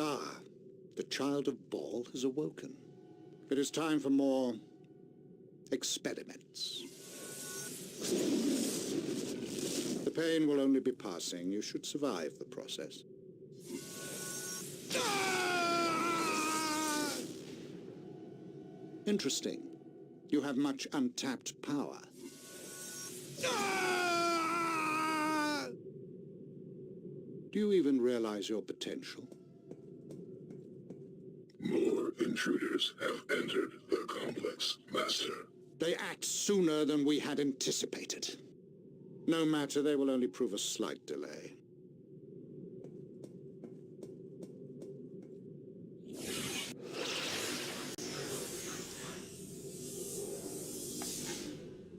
Ah, the child of Baal has awoken. It is time for more experiments. The pain will only be passing. You should survive the process. Interesting. You have much untapped power. Do you even realize your potential? More intruders have entered the complex, Master. They act sooner than we had anticipated. No matter, they will only prove a slight delay.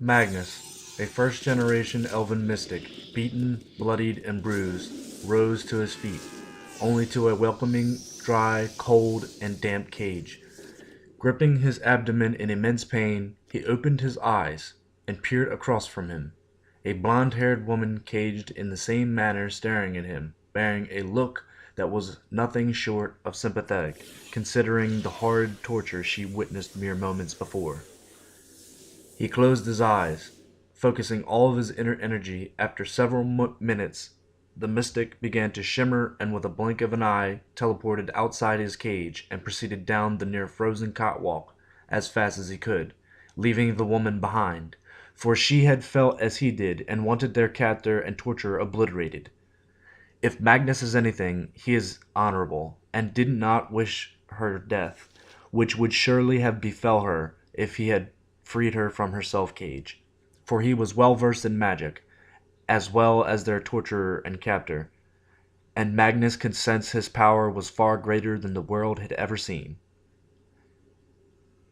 Magnus, a first-generation elven mystic, beaten, bloodied, and bruised, rose to his feet, only to a welcoming, dry, cold, and damp cage. Gripping his abdomen in immense pain, he opened his eyes and peered across from him. A blonde-haired woman caged in the same manner staring at him, bearing a look that was nothing short of sympathetic, considering the horrid torture she witnessed mere moments before. He closed his eyes, focusing all of his inner energy. After several minutes, the mystic began to shimmer and with a blink of an eye teleported outside his cage and proceeded down the near frozen catwalk as fast as he could, leaving the woman behind, for she had felt as he did and wanted their captor and torturer obliterated. If Magnus is anything, he is honorable, and did not wish her death, which would surely have befell her if he had freed her from her self-cage, for he was well versed in magic, as well as their torturer and captor, and Magnus could sense his power was far greater than the world had ever seen.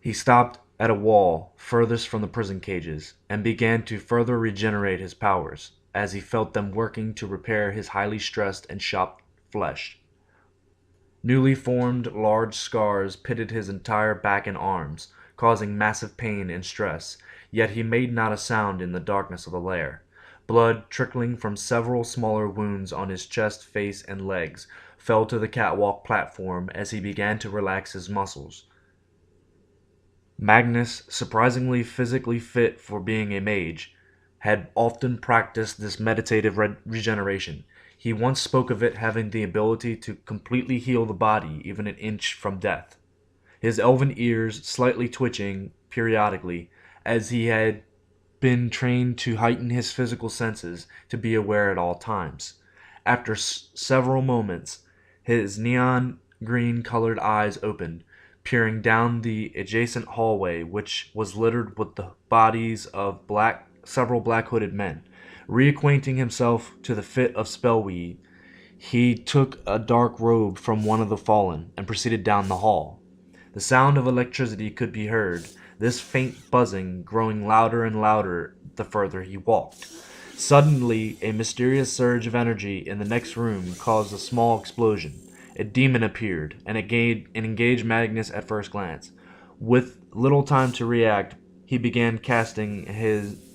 He stopped at a wall furthest from the prison cages, and began to further regenerate his powers, as he felt them working to repair his highly stressed and shocked flesh. Newly formed large scars pitted his entire back and arms, causing massive pain and stress, yet he made not a sound in the darkness of the lair. Blood, trickling from several smaller wounds on his chest, face, and legs, fell to the catwalk platform as he began to relax his muscles. Magnus, surprisingly physically fit for being a mage, had often practiced this meditative regeneration. He once spoke of it having the ability to completely heal the body even an inch from death, his elven ears slightly twitching periodically, as he had been trained to heighten his physical senses to be aware at all times. After several moments, his neon green-colored eyes opened, peering down the adjacent hallway, which was littered with the bodies of several black-hooded men. Reacquainting himself to the fit of spellweed, he took a dark robe from one of the fallen and proceeded down the hall. The sound of electricity could be heard, this faint buzzing growing louder and louder the further he walked. Suddenly, a mysterious surge of energy in the next room caused a small explosion. A demon appeared and engaged Magnus at first glance. With little time to react, he began casting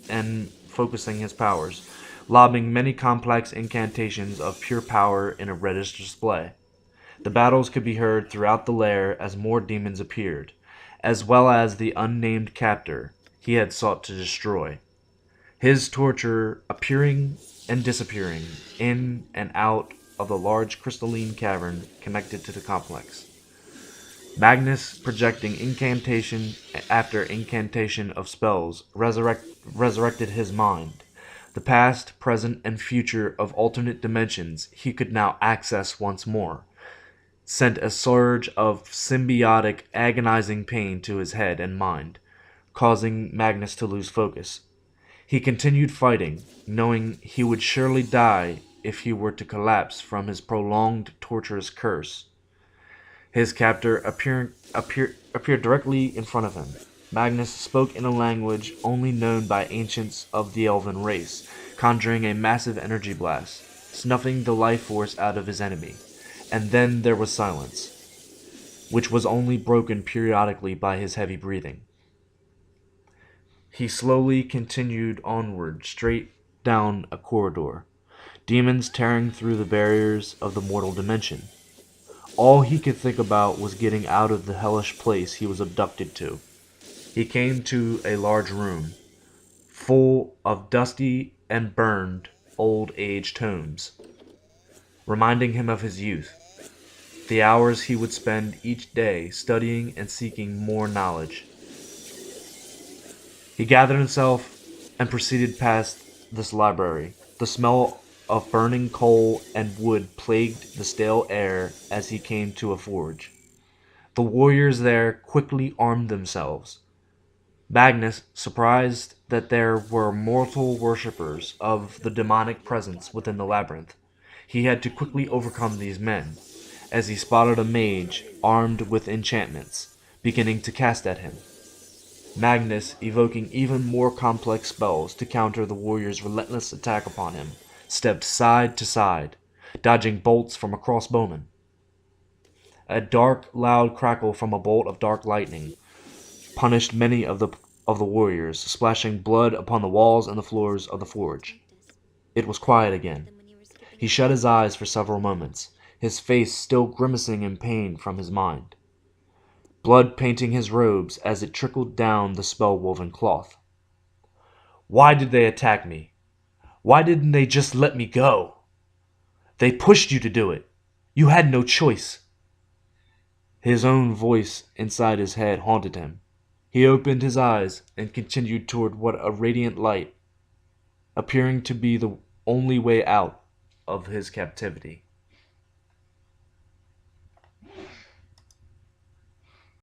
and focusing his powers, lobbing many complex incantations of pure power in a reddish display. The battles could be heard throughout the lair as more demons appeared, as well as the unnamed captor he had sought to destroy, his torturer appearing and disappearing in and out of the large crystalline cavern connected to the complex. Magnus, projecting incantation after incantation of spells, resurrected his mind. The past, present, and future of alternate dimensions he could now access once more, sent a surge of symbiotic, agonizing pain to his head and mind, causing Magnus to lose focus. He continued fighting, knowing he would surely die if he were to collapse from his prolonged torturous curse. His captor appeared directly in front of him. Magnus spoke in a language only known by ancients of the elven race, conjuring a massive energy blast, snuffing the life force out of his enemy. And then there was silence, which was only broken periodically by his heavy breathing. He slowly continued onward, straight down a corridor, demons tearing through the barriers of the mortal dimension. All he could think about was getting out of the hellish place he was abducted to. He came to a large room, full of dusty and burned old age tomes, reminding him of his youth, the hours he would spend each day studying and seeking more knowledge. He gathered himself and proceeded past this library. The smell of burning coal and wood plagued the stale air as he came to a forge. The warriors there quickly armed themselves. Magnus, surprised that there were mortal worshippers of the demonic presence within the labyrinth, he had to quickly overcome these men, as he spotted a mage armed with enchantments, beginning to cast at him. Magnus, evoking even more complex spells to counter the warrior's relentless attack upon him, stepped side to side, dodging bolts from a crossbowman. A dark, loud crackle from a bolt of dark lightning punished many of the warriors, splashing blood upon the walls and the floors of the forge. It was quiet again. He shut his eyes for several moments, his face still grimacing in pain from his mind, blood painting his robes as it trickled down the spell-woven cloth. Why did they attack me? Why didn't they just let me go? They pushed you to do it. You had no choice. His own voice inside his head haunted him. He opened his eyes and continued toward what a radiant light, appearing to be the only way out of his captivity.